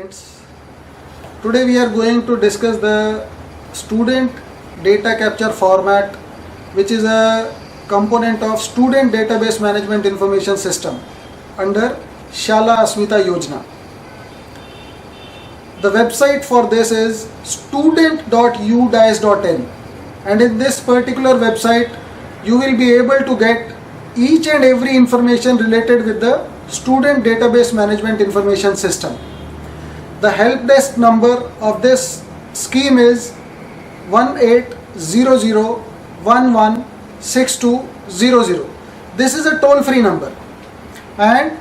students. Today we are going to discuss the student data capture format, which is a component of student database management information system under Shala Asmita Yojana. The website for this is student.udise.in, and in this particular website you will be able to get each and every information related with the student database management information system. The help desk number of this scheme is 1800116200. This is a toll-free number, and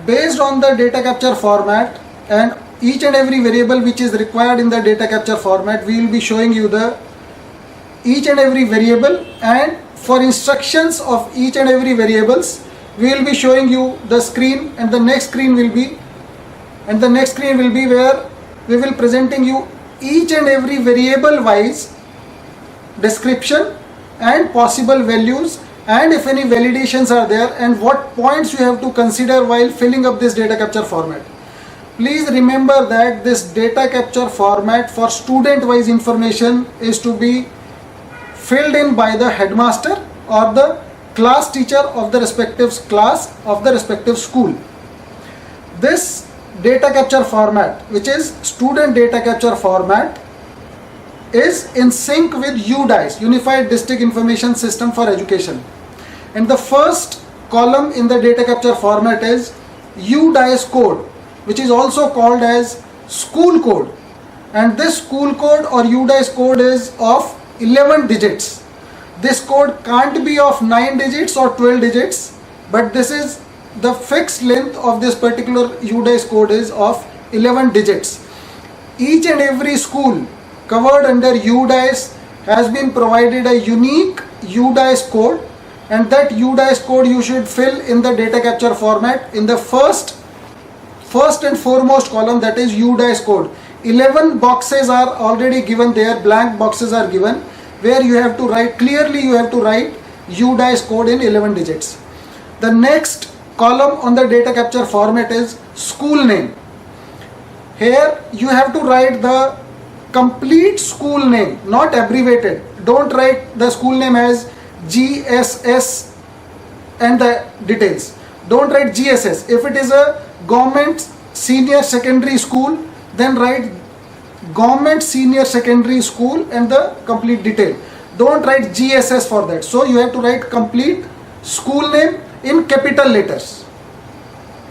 based on the data capture format and each and every variable which is required in the data capture format, we will be showing you the each and every variable, and for instructions of each and every variables we will be showing you the screen, and the next screen will be where we will presenting you each and every variable wise description and possible values, and if any validations are there and what points you have to consider while filling up this data capture format. Please remember that this data capture format for student wise information is to be filled in by the headmaster or the class teacher of the respective class of the respective school. This data capture format, which is student data capture format, is in sync with U-DISE, Unified District Information System for Education. And the first column in the data capture format is U-DISE code, which is also called as school code. And this school code or U-DISE code is of 11 digits. This code can't be of 9 digits or 12 digits, but this is the fixed length of this particular U-DISE code is of 11 digits. Each and every school covered under U-DISE has been provided a unique U-DISE code, and that U-DISE code you should fill in the data capture format in the first and foremost column, that is U-DISE code. 11 boxes are already given there, blank boxes are given, where you have to write clearly, you have to write U-DISE code in 11 digits. The next column on the data capture format is school name. Here you have to write the complete school name, not abbreviated. Don't write the school name as GSS and the details. Don't write GSS. If it is a government senior secondary school, then write government senior secondary school and the complete detail. Don't write GSS for that. So you have to write complete school name in capital letters.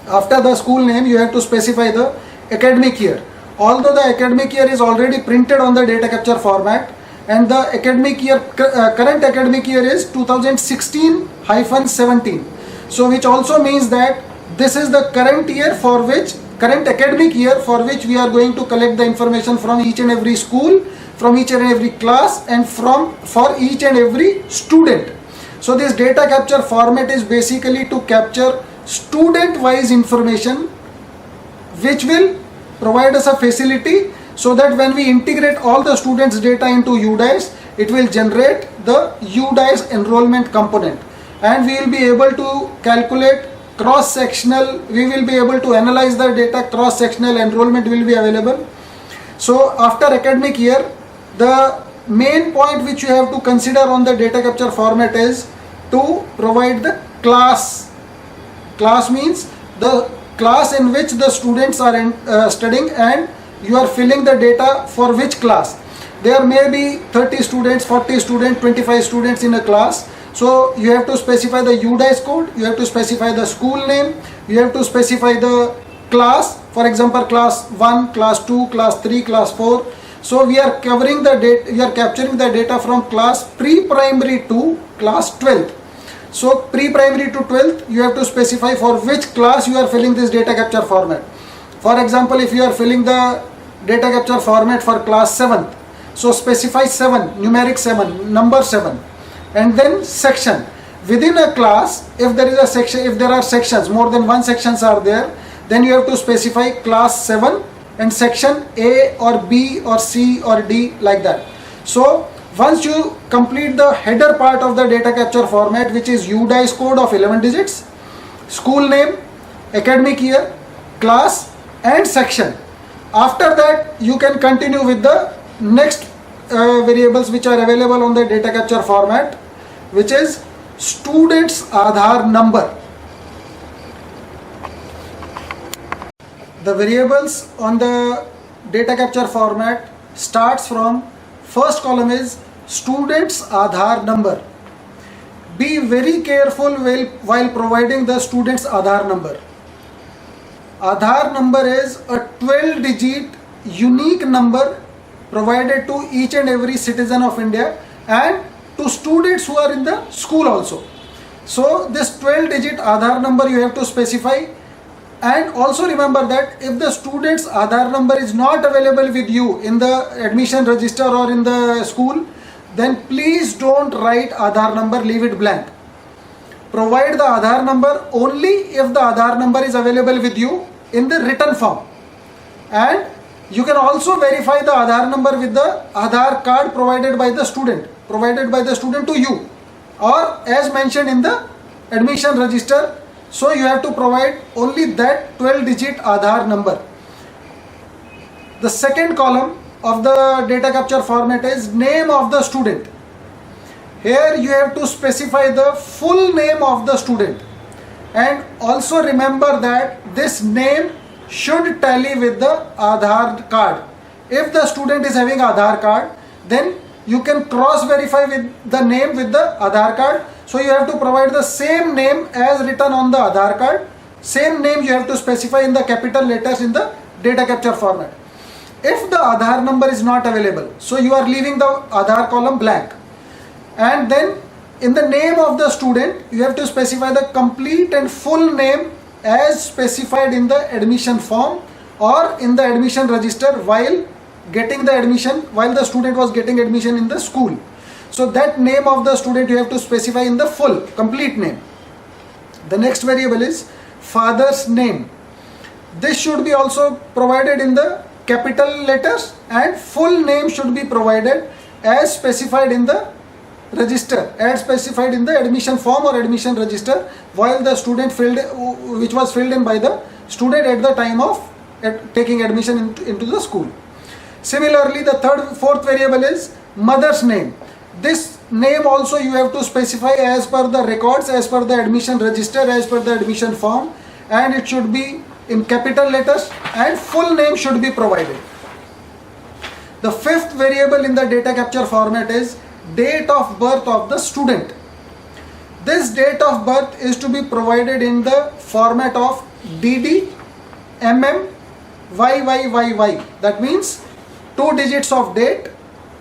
After the school name you have to specify the academic year. Although the academic year is already printed on the data capture format, and the academic year current academic year is 2016-17, so which also means that this is the current academic year for which we are going to collect the information from each and every school, from each and every class, and for each and every student. So this data capture format is basically to capture student wise information, which will provide us a facility so that when we integrate all the students data into U-DISE, it will generate the U-DISE enrollment component, and we will be able to calculate cross-sectional, we will be able to analyze the data, cross-sectional enrollment will be available. So after academic year, the main point which you have to consider on the data capture format is to provide the class. Class means the class in which the students are studying, and you are filling the data for which class. There may be 30 students, 40 students, 25 students in a class. So you have to specify the U-DISE code, you have to specify the school name, you have to specify the class, for example class 1, class 2, class 3, class 4. So we are covering the data, we are capturing the data from class pre-primary to class 12th. So pre-primary to 12th, you have to specify for which class you are filling this data capture format. For example, if you are filling the data capture format for class 7th, so specify 7, numeric 7, number 7, and then section. Within a class, if there is a section, if there are sections, more than one sections are there, then you have to specify class 7 and section A or B or C or D, like that. So once you complete the header part of the data capture format, which is U-DISE code of 11 digits, school name, academic year, class and section, After that, you can continue with the next variables which are available on the data capture format, which is student's Aadhaar number. The variables on the data capture format starts from first column is student's Aadhaar number. Be very careful while providing the student's Aadhaar number. Aadhaar number is a 12-digit unique number provided to each and every citizen of India and to students who are in the school also. So this 12-digit Aadhaar number you have to specify, and also remember that if the student's Aadhaar number is not available with you in the admission register or in the school, then please don't write Aadhaar number, leave it blank. Provide the Aadhaar number only if the Aadhaar number is available with you in the written form. And you can also verify the Aadhaar number with the Aadhaar card provided by the student to you, or as mentioned in the admission register. So you have to provide only that 12-digit Aadhaar number. The second column of the data capture format is name of the student. Here you have to specify the full name of the student, and also remember that this name should tally with the Aadhaar card. If the student is having Aadhaar card, then you can cross verify with the name with the Aadhaar card. So you have to provide the same name as written on the Aadhaar card. Same name you have to specify in the capital letters in the data capture format. If the Aadhaar number is not available, so you are leaving the Aadhaar column blank. And then in the name of the student, you have to specify the complete and full name as specified in the admission form or in the admission register while the student was getting admission in the school. So that name of the student you have to specify in the full, complete name. The next variable is father's name. This should be also provided in the capital letters, and full name should be provided as specified in the register, as specified in the admission form or admission register while the student which was filled in by the student at the time of taking admission into the school. Similarly, the fourth variable is mother's name. This name also you have to specify as per the records, as per the admission register, as per the admission form, and it should be in capital letters and full name should be provided. The fifth variable in the data capture format is date of birth of the student. This date of birth is to be provided in the format of DD, MM, YYYY. That means 2 digits of date,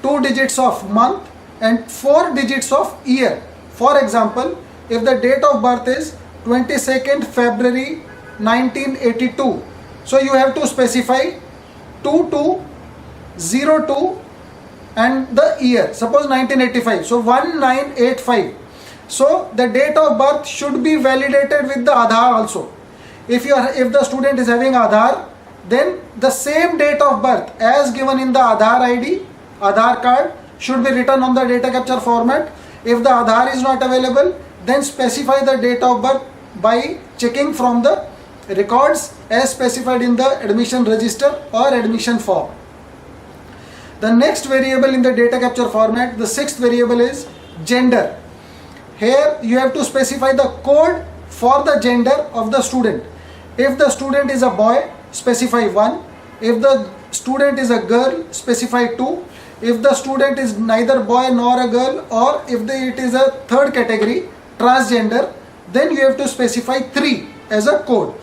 2 digits of month, and 4 digits of year. For example, if the date of birth is 22nd February 1982, so you have to specify 2202 and the year, suppose 1985, so 1985. So the date of birth should be validated with the Aadhaar also. If the student is having Aadhaar, then the same date of birth as given in the Aadhaar ID, Aadhaar card, should be written on the data capture format. If the Aadhaar is not available, then specify the date of birth by checking from the records as specified in the admission register or admission form. The next variable in the data capture format, the sixth variable, is gender. Here you have to specify the code for the gender of the student. If the student is a boy, specify 1. If the student is a girl, specify 2. If the student is neither boy nor a girl, or if it is a third category, transgender, then you have to specify 3 as a code.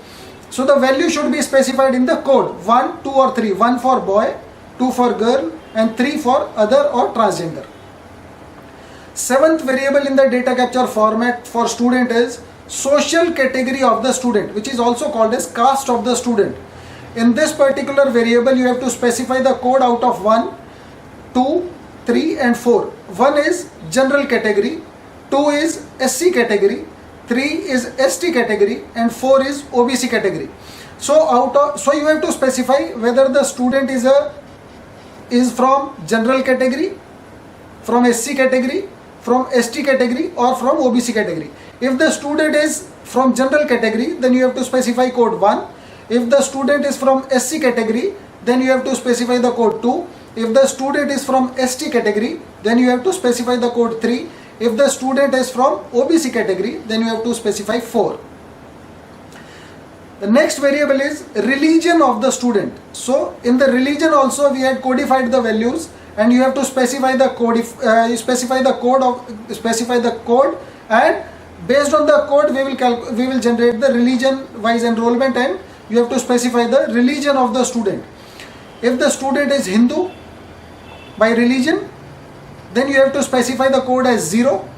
So the value should be specified in the code, 1, 2 or 3. 1 for boy, 2 for girl, and 3 for other or transgender. Seventh variable in the data capture format for student is social category of the student, which is also called as caste of the student. In this particular variable, you have to specify the code out of 1, 2, 3 and 4. 1 is general category, 2 is SC category, 3 is ST category, and 4 is OBC category. So you have to specify whether the student is from general category, from SC category, from ST category, or from OBC category. If the student is from general category, then you have to specify code 1. If the student is from SC category, then you have to specify the code 2. If the student is from ST category, then you have to specify the code 3. If the student is from OBC category, then you have to specify 4. The next variable is religion of the student. So in the religion also we had codified the values, and you have to specify the code. Specify the code, and based on the code we will generate the religion wise enrollment, and you have to specify the religion of the student. If the student is Hindu by religion, then you have to specify the code as 0.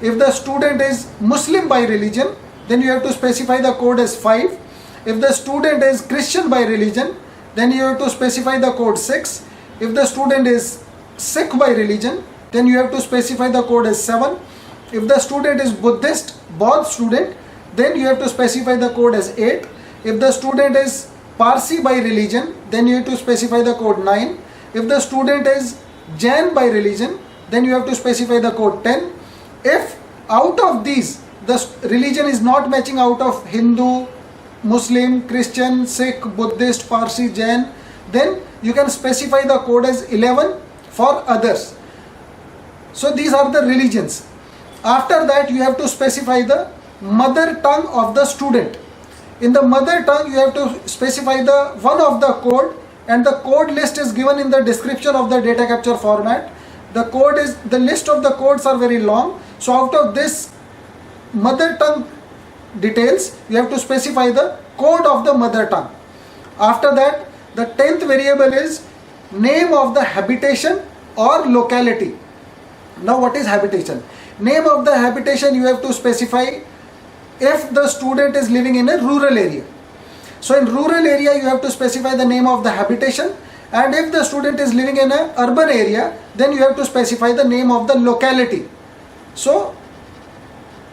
If the student is Muslim by religion, then you have to specify the code as 5. If the student is Christian by religion, then you have to specify the code 6. If the student is Sikh by religion, then you have to specify the code as 7. If the student is Buddhist, Bodh student, then you have to specify the code as 8. If the student is Parsi by religion, then you have to specify the code 9. If the student is Jain by religion, then you have to specify the code 10. If out of these the religion is not matching out of Hindu, Muslim, Christian, Sikh, Buddhist, Parsi, Jain, then you can specify the code as 11 for others. So these are the religions. After that you have to specify the mother tongue of the student. In the mother tongue you have to specify the one of the code, and the code list is given in the description of the data capture format. The list of the codes are very long. So out of this mother tongue details, you have to specify the code of the mother tongue. After that, the 10th variable is name of the habitation or locality. Now what is habitation? Name of the habitation you have to specify if the student is living in a rural area. So in rural area you have to specify the name of the habitation, and if the student is living in an urban area, then you have to specify the name of the locality. So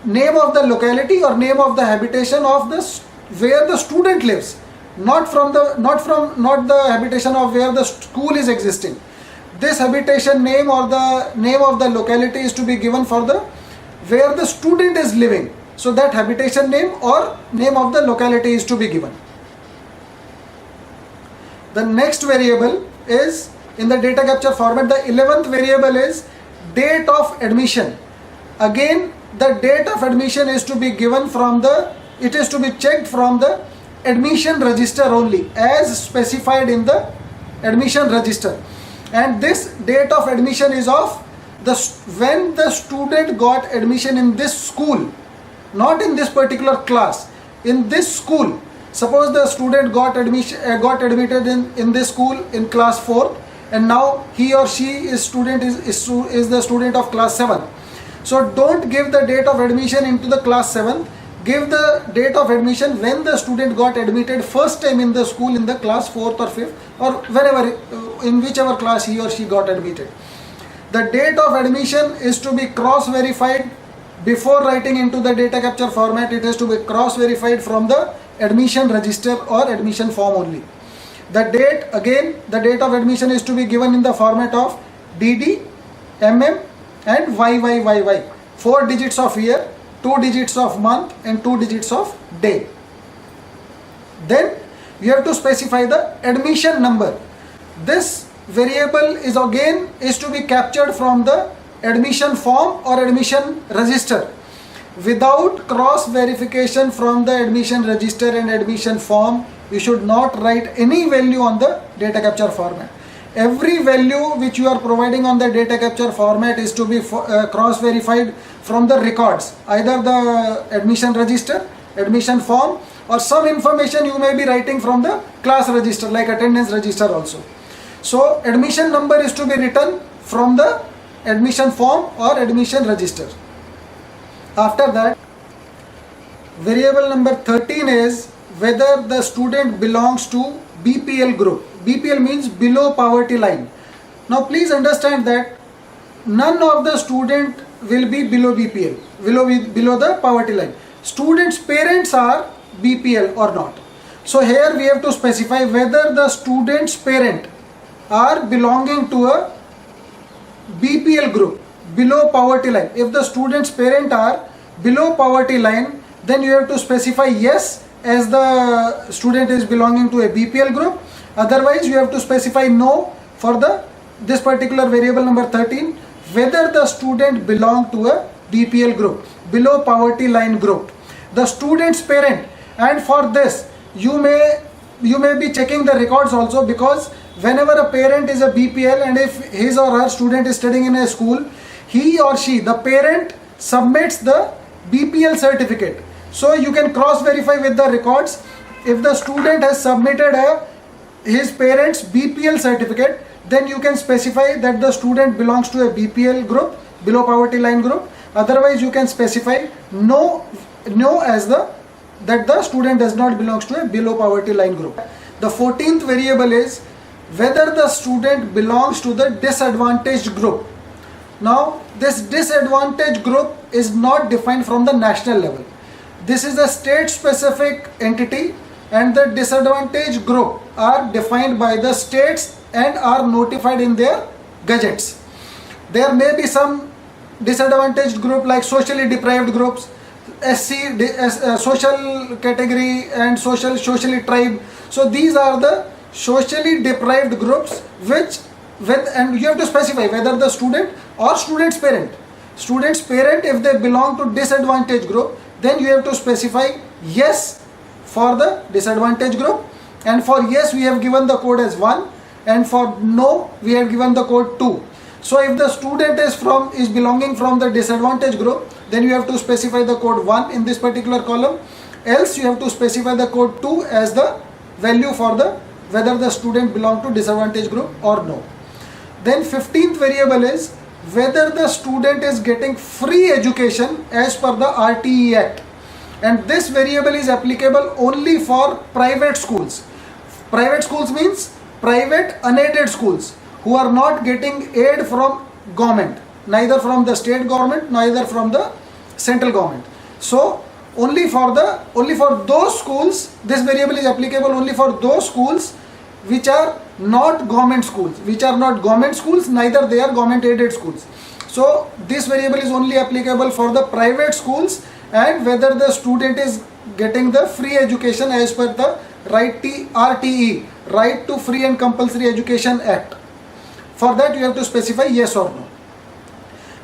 name of the locality or name of the habitation of where the student lives, not the habitation of where the school is existing. This habitation name or the name of the locality is to be given for the where the student is living. So that habitation name or name of the locality is to be given. The next variable is in the data capture format. The 11th variable is date of admission. Again, the date of admission is to be given from it is to be checked from the admission register only, as specified in the admission register. And this date of admission is of when the student got admission in this school, not in this particular class, in this school. Suppose the student got admitted in this school in class 4, and now he or she is the student of class 7. So don't give the date of admission into the class 7. Give the date of admission when the student got admitted first time in the school in the class 4th or 5th, or wherever, in whichever class he or she got admitted. The date of admission is to be cross-verified before writing into the data capture format. It is to be cross-verified from the admission register or admission form only. The date of admission is to be given in the format of DD, MM and YYYY. 4 digits of year, 2 digits of month and 2 digits of day. Then you have to specify the admission number. This variable is to be captured from the admission form or admission register. Without cross verification from the admission register and admission form, you should not write any value on the data capture format. Every value which you are providing on the data capture format is to be cross verified from the records, either the admission register, admission form, or some information you may be writing from the class register like attendance register also. So admission number is to be written from the admission form or admission register. After that, variable number 13 is whether the student belongs to BPL group. BPL means below poverty line. Now please understand that none of the student will be below BPL, below the poverty line. Students' parents are BPL or not. So here we have to specify whether the student's parent are belonging to a BPL group, below poverty line. If the student's parent are below poverty line, then you have to specify yes, as the student is belonging to a BPL group. Otherwise, you have to specify no for this particular variable number 13, whether the student belong to a BPL group, below poverty line group, the student's parent. And for this, you may be checking the records also, because whenever a parent is a BPL and if his or her student is studying in a school, he or she, the parent, submits the BPL certificate. So you can cross verify with the records. If the student has submitted his parent's BPL certificate, then you can specify that the student belongs to a BPL group, below poverty line group. Otherwise, you can specify no as that the student does not belongs to a below poverty line group. The 14th variable is whether the student belongs to the disadvantaged group. Now, this disadvantaged group is not defined from the national level. This is a state specific entity, and the disadvantaged group are defined by the states and are notified in their gazettes. There may be some disadvantaged group like socially deprived groups, SC, social category, and socially tribe. So these are the socially deprived groups and you have to specify whether the student or student's parent. Student's parent, if they belong to disadvantaged group, then you have to specify yes for the disadvantaged group, and for yes we have given the code as 1, and for no we have given the code 2. So if the student is belonging from the disadvantaged group, then you have to specify the code 1 in this particular column, else you have to specify the code 2 as the value for whether the student belong to disadvantaged group or no. Then 15th variable is whether the student is getting free education as per the RTE Act, and this variable is applicable only for private schools. Private schools means private unaided schools who are not getting aid from government, neither from the state government, neither from the central government. So only for those schools, this variable is applicable only for those schools which are not government schools, neither they are government aided schools. So this variable is only applicable for the private schools, and whether the student is getting the free education as per the RTE, Right to Free and Compulsory Education Act. For that you have to specify yes or no.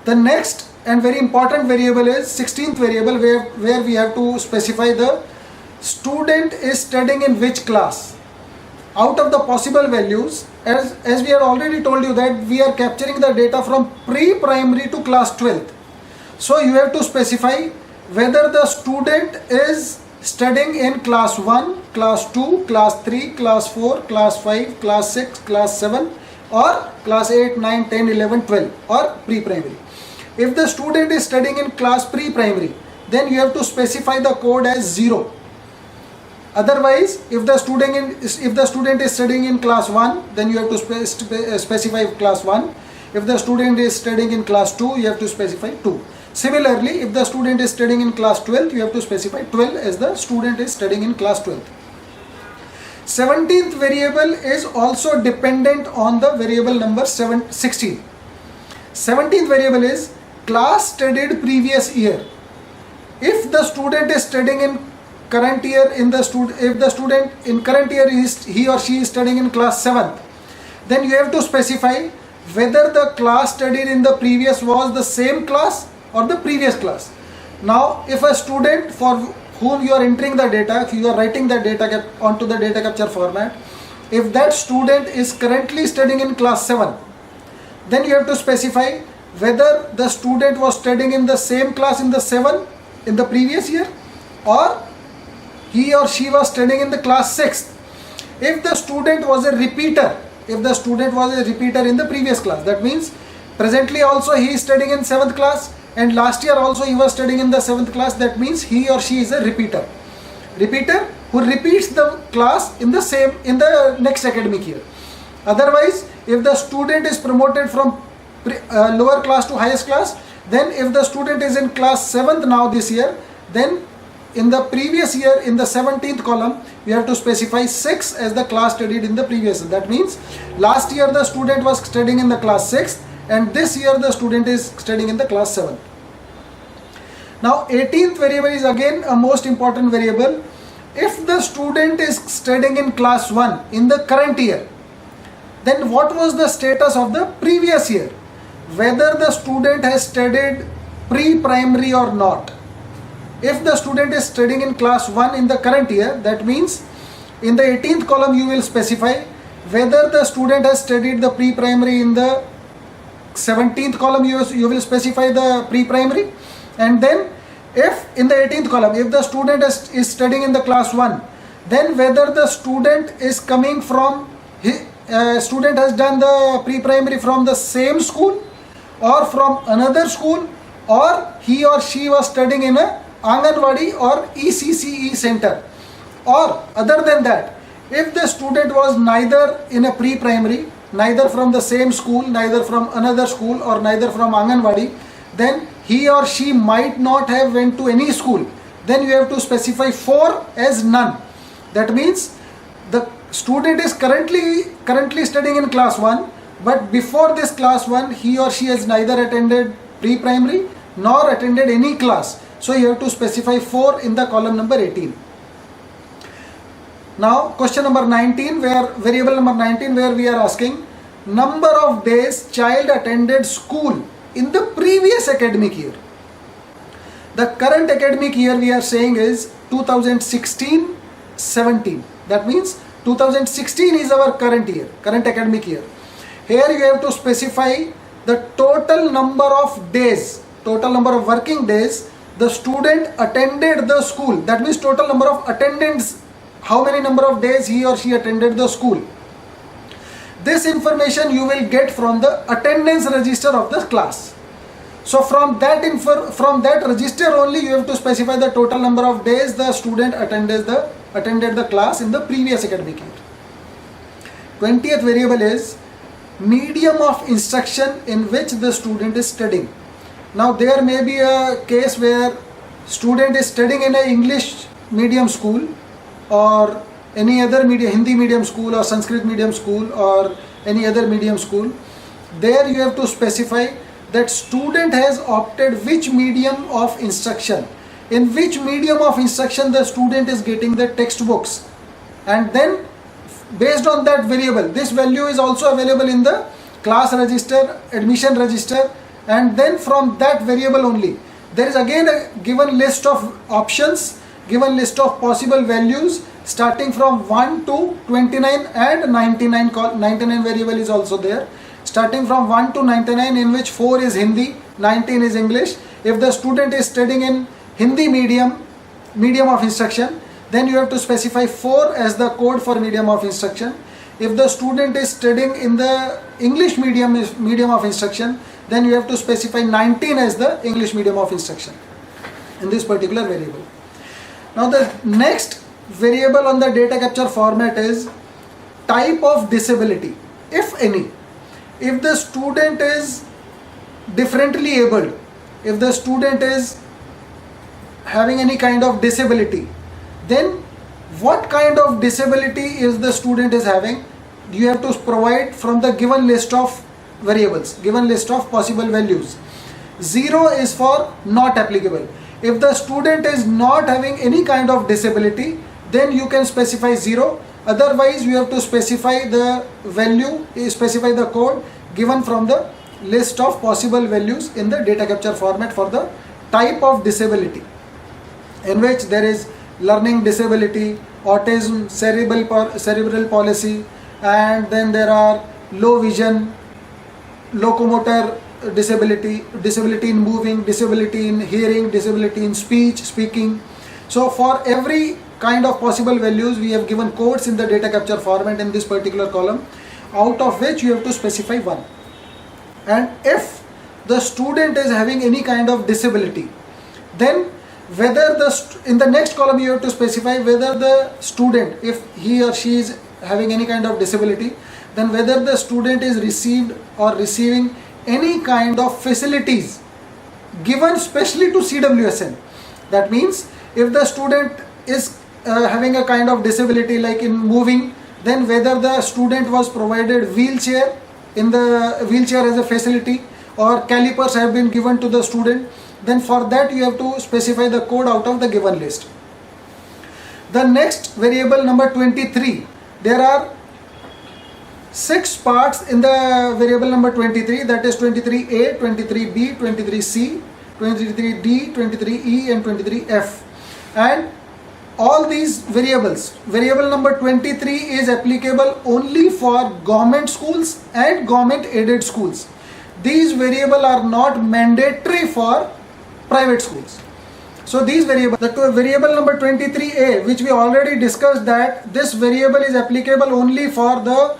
The next and very important variable is 16th variable, where we have to specify the student is studying in which class. Out of the possible values, as we had already told you that we are capturing the data from pre-primary to class 12th. So you have to specify whether the student is studying in class 1, class 2, class 3, class 4, class 5, class 6, class 7, or class 8, 9, 10, 11, 12, or pre-primary. If the student is studying in class pre-primary, then you have to specify the code as 0. Otherwise, if the student is studying in class 1, then you have to specify class 1. If the student is studying in class 2, you have to specify 2. Similarly, if the student is studying in class 12, you have to specify 12 as the student is studying in class 12. 17th variable is also dependent on the variable number 16. 17th variable is class studied previous year. If the student is studying in current year, if the student in current year he or she is studying in class 7th, then you have to specify whether the class studied in the previous was the same class or the previous class. Now, if a student for whom you are entering the data, if you are writing the data onto the data capture format, if that student is currently studying in class 7, then you have to specify whether the student was studying in the same class in the previous year, or he or she was studying in the class 6th. If the student was a repeater, in the previous class, that means presently also he is studying in 7th class, and last year also he was studying in the 7th class, that means he or she is a repeater who repeats the class in the next academic year. Otherwise, if the student is promoted from lower class to highest class, then if the student is in class 7th now this year, then in the previous year, in the 17th column, we have to specify 6 as the class studied in the previous year. That means last year the student was studying in the class 6th, and this year the student is studying in the class 7th. Now 18th variable is again a most important variable. if the student is studying in class 1 in the current year, then what was the status of the previous year? Whether the student has studied pre-primary or not. If the student is studying in class 1 in the current year, that means in the 18th column you will specify whether the student has studied the pre-primary. In the 17th column you will specify the pre-primary, and then if in the 18th column, if the student is studying in the class 1, then whether the student is coming from, student has done the pre-primary from the same school or from another school, or he or she was studying in a Anganwadi or ECCE center. Or other than that, if the student was neither in a pre-primary, neither from the same school, neither from another school, or neither from Anganwadi, then he or she might not have went to any school. Then you have to specify 4 as none. That means the student is currently studying in class 1, but before this class 1 he or she has neither attended pre-primary nor attended any class. So you have to specify 4 in the column number 18. Now question number 19, where variable number 19, where we are asking number of days child attended school in the previous academic year. The current academic year we are saying is 2016-17. That means 2016 is our current year, current academic year. Here you have to specify the total number of days, total number of working days the student attended the school. That means total number of attendance, how many number of days he or she attended the school. This information you will get from the attendance register of the class. So from that register only you have to specify the total number of days the student attended the class in the previous academic year. 20th variable is medium of instruction in which the student is studying. Now there may be a case where student is studying in an English medium school or any other medium, Hindi medium school or Sanskrit medium school or any other medium school. There you have to specify that student has opted which medium of instruction, in which medium of instruction the student is getting the textbooks, and then based on that variable, this value is also available in the class register, admission register, and then from that variable only there is again a given list of options, given list of possible values starting from 1 to 29 and 99. 99 variable is also there, starting from 1 to 99, in which 4 is Hindi, 19 is English. If the student is studying in Hindi medium of instruction, then you have to specify 4 as the code for medium of instruction. If the student is studying in the English medium of instruction, then you have to specify 19 as the English medium of instruction in this particular variable. Now the next variable on the data capture format is type of disability, if any. If the student is differently abled, if the student is having any kind of disability, then what kind of disability is the student is having, you have to provide from the given list of variables, given list of possible values. 0 is for not applicable. If the student is not having any kind of disability, then you can specify 0. Otherwise you have to specify the value, specify the code given from the list of possible values in the data capture format for the type of disability, in which there is learning disability, autism, cerebral palsy, and then there are low vision, locomotor disability, disability in moving, disability in hearing, disability in speaking. So for every kind of possible values we have given codes in the data capture format in this particular column, out of which you have to specify 1. And if the student is having any kind of disability, then whether in the next column you have to specify whether the student, if he or she is having any kind of disability, then whether the student is received or receiving any kind of facilities given specially to CWSN. That means if the student is having a kind of disability like in moving, then whether the student was provided wheelchair, in the wheelchair as a facility, or calipers have been given to the student, then for that you have to specify the code out of the given list. The next variable number 23, there are 6 parts in the variable number 23, that is 23a, 23b, 23c, 23d, 23e and 23f. And all these variables, variable number 23 is applicable only for government schools and government aided schools. These variables are not mandatory for private schools. So these variables, the variable number 23a, which we already discussed, that this variable is applicable only for the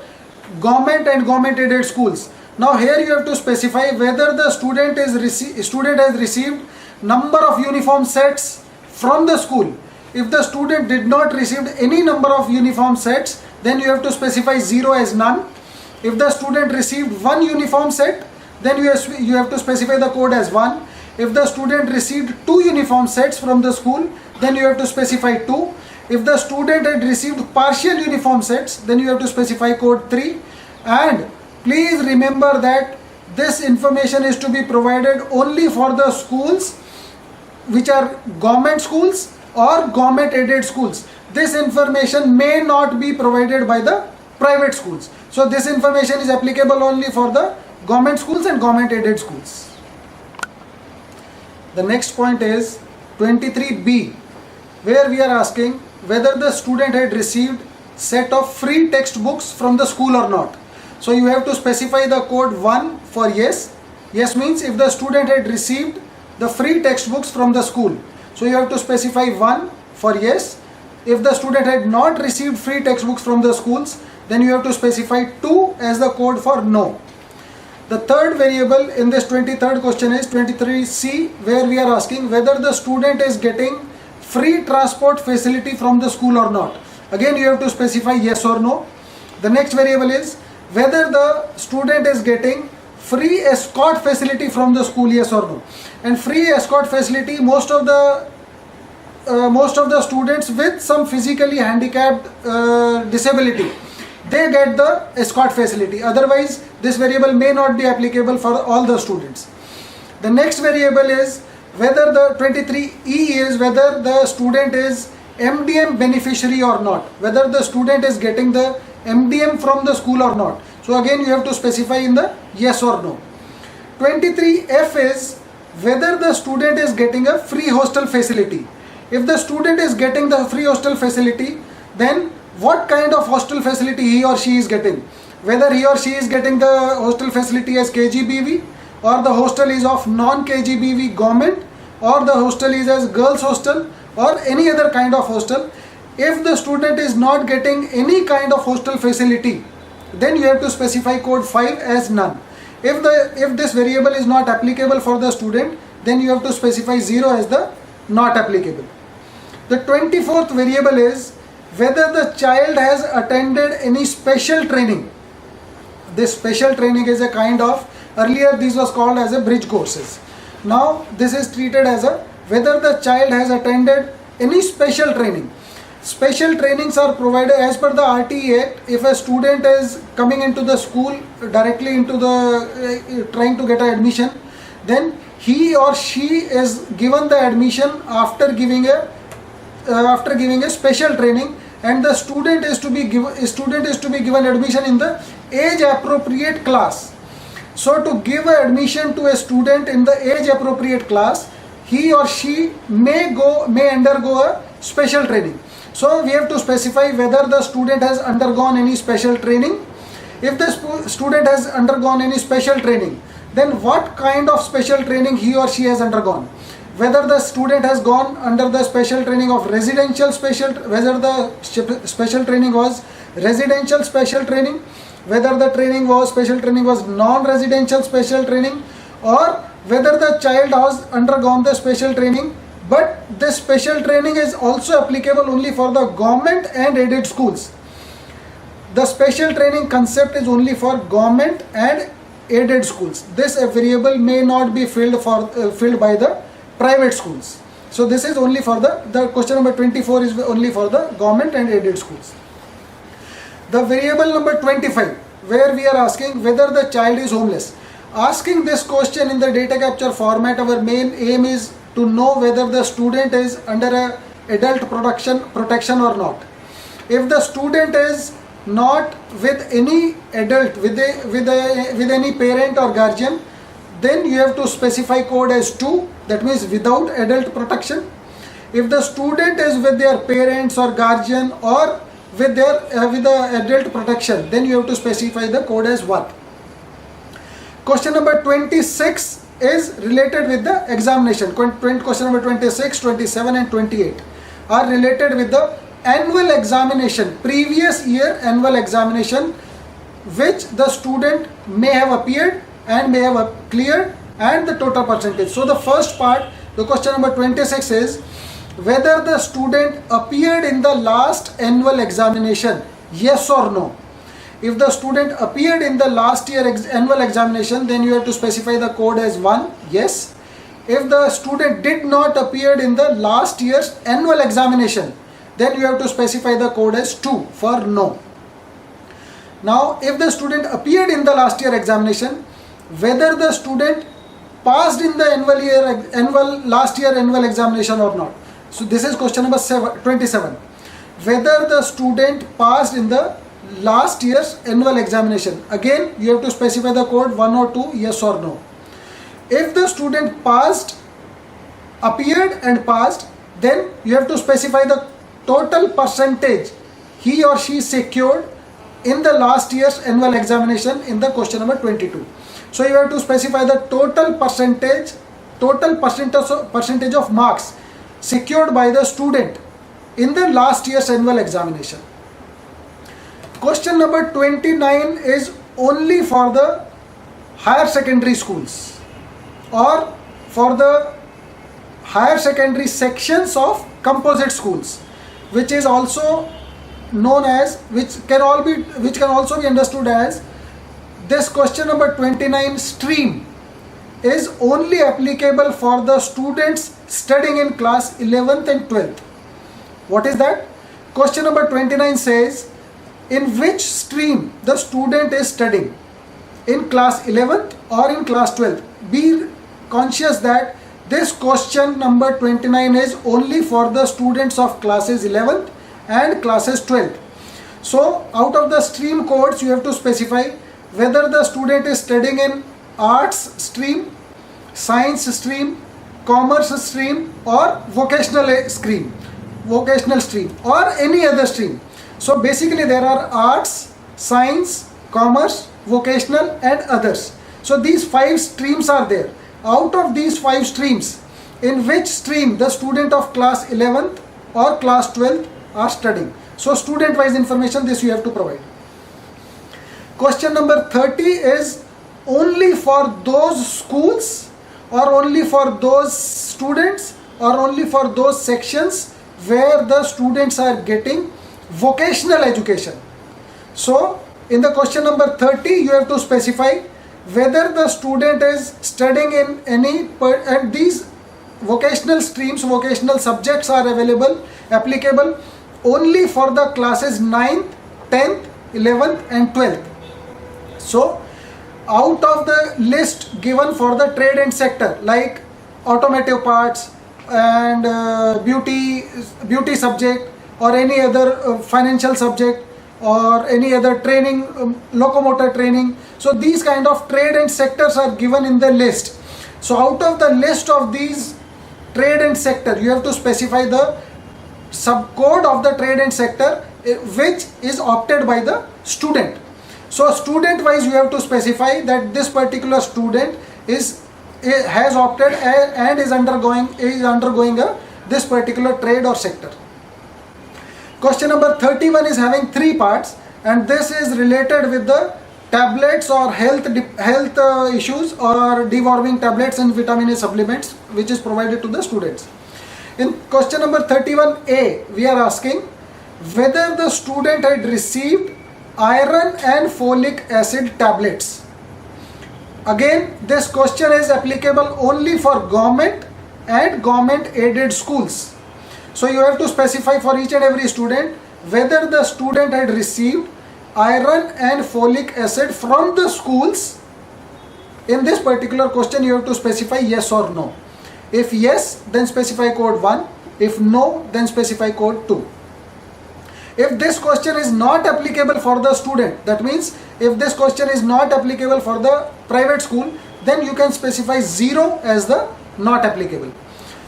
government and government aided schools. Now here you have to specify whether the student has received number of uniform sets from the school. If the student did not receive any number of uniform sets, then you have to specify 0 as none. If the student received one uniform set, then you have to specify the code as 1. If the student received 2 uniform sets from the school, then you have to specify 2. If the student had received partial uniform sets, then you have to specify code 3. And please remember that this information is to be provided only for the schools which are government schools or government aided schools. This information may not be provided by the private schools. So this information is applicable only for the government schools and government aided schools. The next point is 23b, where we are asking whether the student had received set of free textbooks from the school or not. So you have to specify the code 1 for yes. Yes means if the student had received the free textbooks from the school. So you have to specify 1 for yes. If the student had not received free textbooks from the schools, then you have to specify 2 as the code for no. The third variable in this 23rd question is 23c, where we are asking whether the student is getting free transport facility from the school or not. Again you have to specify yes or no. The next variable is whether the student is getting free escort facility from the school, yes or no. And free escort facility, most of the students with some physically handicapped disability, they get the escort facility. Otherwise this variable may not be applicable for all the students. The next variable is whether the 23e is whether the student is MDM beneficiary or not, whether the student is getting the MDM from the school or not. So again you have to specify in the yes or no. 23f is whether the student is getting a free hostel facility. If the student is getting the free hostel facility, then what kind of hostel facility he or she is getting? Whether he or she is getting the hostel facility as KGBV, or the hostel is of non-KGBV government, or the hostel is as girls hostel, or any other kind of hostel. If the student is not getting any kind of hostel facility, then you have to specify code 5 as none. If this variable is not applicable for the student, then you have to specify 0 as the not applicable. The 24th variable is whether the child has attended any special training. This special training is a kind of, earlier this was called as a bridge courses. Now this is treated as a whether the child has attended any special training. Special trainings are provided as per the RTE Act. If a student is coming into the school directly into the trying to get an admission, then he or she is given the admission after giving a special training, and the student is to be given admission in the age appropriate class. So to give admission to a student in the age appropriate class, he or she may undergo a special training. So we have to specify whether the student has undergone any special training. If the student has undergone any special training, then what kind of special training he or she has undergone? Whether the student has gone under the special training of whether the special training was residential special training, whether the special training was non-residential special training, or whether the child has undergone the special training, but this special training is also applicable only for the government and aided schools. The special training concept is only for government and aided schools. This variable may not be filled by the private schools. So this is only for the question number 24 is only for the government and aided schools. The variable number 25, where we are asking whether the child is homeless. Asking this question in the data capture format, our main aim is to know whether the student is under a adult protection or not. If the student is not with any adult, with any parent or guardian, then you have to specify code as 2, that means without adult protection. If the student is with their parents or guardian or with the adult protection, then you have to specify the code as 1. Question number 26 is related with the examination. Question number 26, 27 and 28 are related with the annual examination, previous year annual examination, which the student may have appeared and may have cleared, and the total percentage. So the first part, the question number 26 is whether the student appeared in the last annual examination, yes or no. If the student appeared in the last year annual examination, then you have to specify the code as 1, yes. If the student did not appear in the last year's annual examination, then you have to specify the code as 2 for no. Now, if the student appeared in the last year examination, whether the student passed in the last year annual examination or not. So this is question number 27. Whether the student passed in the last year's annual examination. Again, you have to specify the code 1 or 2, yes or no. If the student appeared and passed, then you have to specify the total percentage he or she secured in the last year's annual examination in the question number 22. So you have to specify the total percentage of marks secured by the student in the last year's annual examination. Question number 29 is only for the higher secondary schools or for the higher secondary sections of composite schools, which is also known as, which can also be understood as, this question number 29 stream is only applicable for the students studying in class 11th and 12th. What is that? Question number 29 says, in which stream the student is studying, in class 11th or in class 12th. Be conscious that this question number 29 is only for the students of classes 11th and classes 12th. So out of the stream codes, you have to specify whether the student is studying in arts stream, science stream, commerce stream or vocational stream or any other stream. So basically there are arts, science, commerce, vocational and others. So these 5 streams are there. Out of these 5 streams, in which stream the student of class 11th or class 12th are studying. So student wise information, this you have to provide. Question number 30 is only for those schools or only for those students or only for those sections where the students are getting vocational education. So in the question number 30, you have to specify whether the student is studying in any, and these vocational streams, vocational subjects are applicable only for the classes 9th, 10th, 11th and 12th. So out of the list given for the trade and sector like automotive parts and beauty subject or any other financial subject or any other training, locomotor training. So these kind of trade and sectors are given in the list. So out of the list of these trade and sector, you have to specify the subcode of the trade and sector which is opted by the student. So student wise, you have to specify that this particular student has opted and is undergoing this particular trade or sector. Question number 31 is having 3 parts, and this is related with the tablets or health issues or deworming tablets and vitamin A supplements which is provided to the students. In question number 31A, we are asking whether the student had received iron and folic acid tablets. Again, this question is applicable only for government and government aided schools. So you have to specify for each and every student whether the student had received iron and folic acid from the schools. In this particular question, you have to specify yes or no. If yes, then specify code 1. If no, then specify code 2. If this question is not applicable for the student, that means if this question is not applicable for the private school, then you can specify 0 as the not applicable.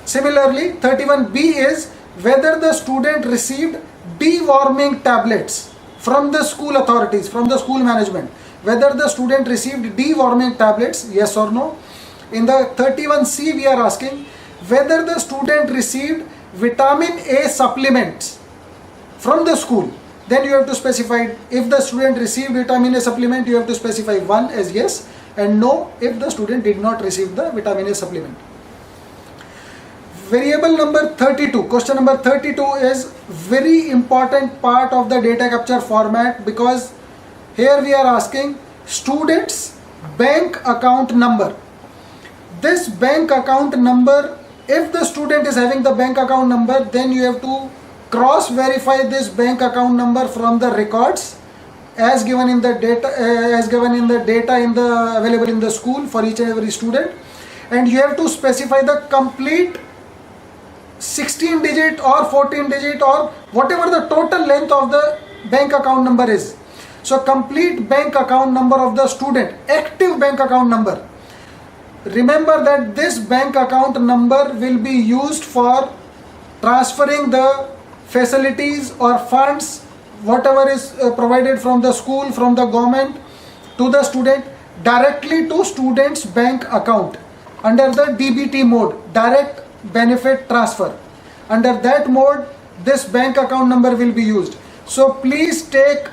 Similarly, 31B is whether the student received deworming tablets from the school authorities, from the school management. Whether the student received deworming tablets, yes or no. In the 31C, we are asking whether the student received vitamin A supplements from the school. Then you have to specify, if the student received vitamin A supplement, you have to specify 1 as yes and no if the student did not receive the vitamin A supplement. Variable number 32, question number 32 is very important part of the data capture format, because here we are asking students bank account number. This bank account number, if the student is having the bank account number, then you have to cross verify this bank account number from the records as given in the data, available in the school for each and every student, and you have to specify the complete 16 digit or 14 digit or whatever the total length of the bank account number is. So complete bank account number of the student, active bank account number. Remember that this bank account number will be used for transferring the facilities or funds, whatever is provided from the school, from the government to the student, directly to student's bank account under the DBT mode, direct benefit transfer. Under that mode, this bank account number will be used. So please take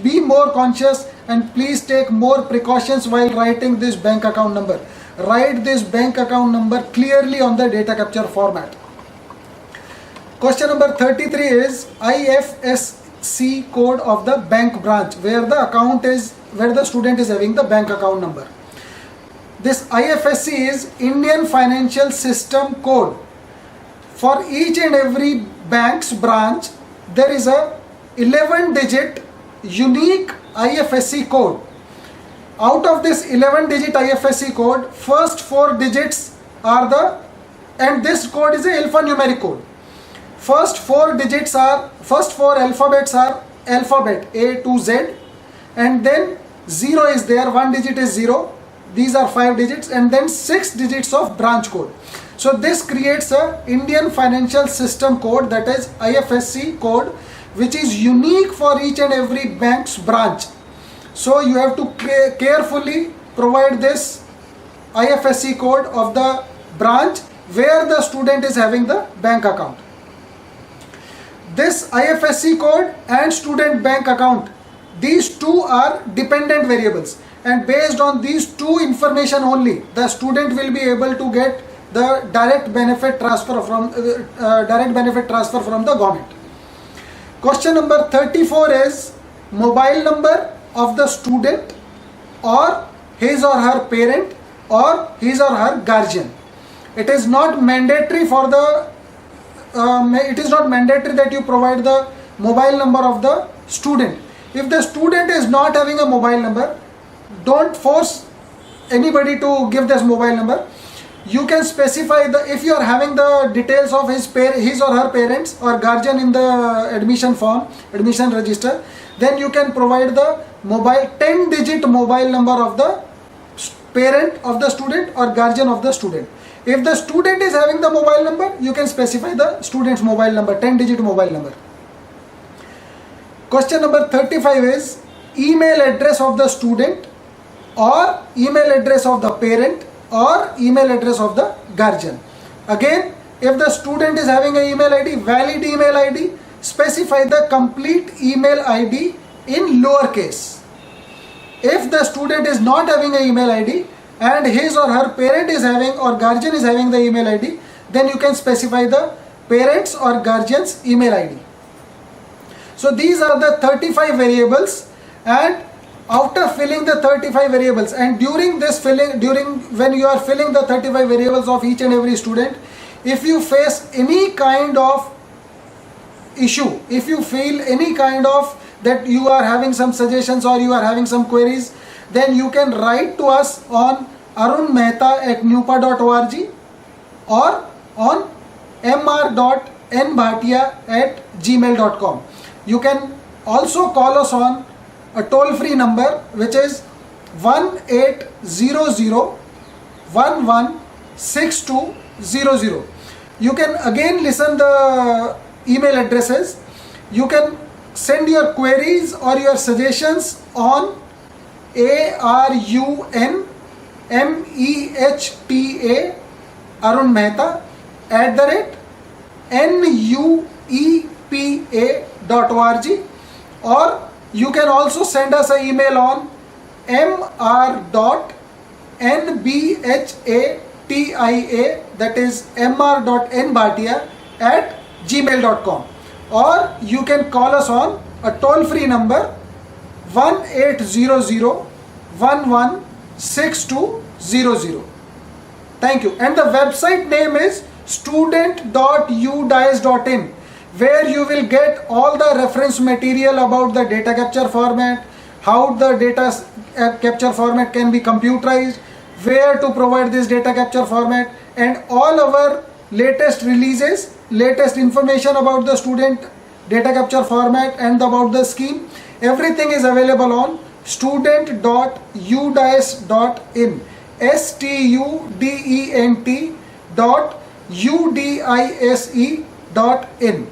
be more conscious and please take more precautions while writing this bank account number. Write this bank account number clearly on the data capture format. Question number 33 is IFSC code of the bank branch, where the student is having the bank account number. This IFSC is Indian Financial System Code. For each and every bank's branch, there is a 11-digit unique IFSC code. Out of this 11-digit IFSC code, first 4 digits are and this code is a alphanumeric code. First 4 alphabets are alphabet A to Z, and then 0 is there, 1 digit is 0. These are 5 digits, and then 6 digits of branch code. So this creates a Indian Financial System Code, that is IFSC code, which is unique for each and every bank's branch. So you have to carefully provide this IFSC code of the branch where the student is having the bank account. This IFSC code and student bank account, these two are dependent variables, and based on these two information only, the student will be able to get the direct benefit transfer from the government. Question number 34 is mobile number of the student or his or her parent or his or her guardian. It is not mandatory for the that you provide the mobile number of the student. If the student is not having a mobile number, don't force anybody to give this mobile number. You can specify if you are having the details of his or her parents or guardian in the admission form, admission register, then you can provide the 10-digit mobile number of the parent of the student or guardian of the student. If the student is having the mobile number, you can specify the student's mobile number, 10-digit mobile number. Question number 35 is email address of the student or email address of the parent or email address of the guardian. Again, if the student is having an email ID, valid email ID, specify the complete email ID in lowercase. If the student is not having an email ID and his or her parent is having or guardian is having the email ID, then you can specify the parents or guardian's email ID. So these are the 35 variables, and after filling the 35 variables and during when you are filling the 35 variables of each and every student, if you face any kind of issue, if you feel any kind of that you are having some suggestions or you are having some queries, then you can write to us on Arun Mehta at NUEPA.org or on mr.nbhatia at gmail.com. You can also call us on a toll-free number which is 1800-116200. You can again listen the email addresses. You can send your queries or your suggestions on ARUNMEHTA Arun Mehta @nuepa.org, or you can also send us an email on mr.nbhatia, that is mr.nbhatia at gmail.com, or you can call us on a toll-free number 1800-116200. Thank you. And the website name is student.udise.in, where you will get all the reference material about the data capture format, how the data capture format can be computerized, where to provide this data capture format, and all our latest releases, latest information about the student data capture format and about the scheme. Everything is available on student.udise.in, student.udise.in.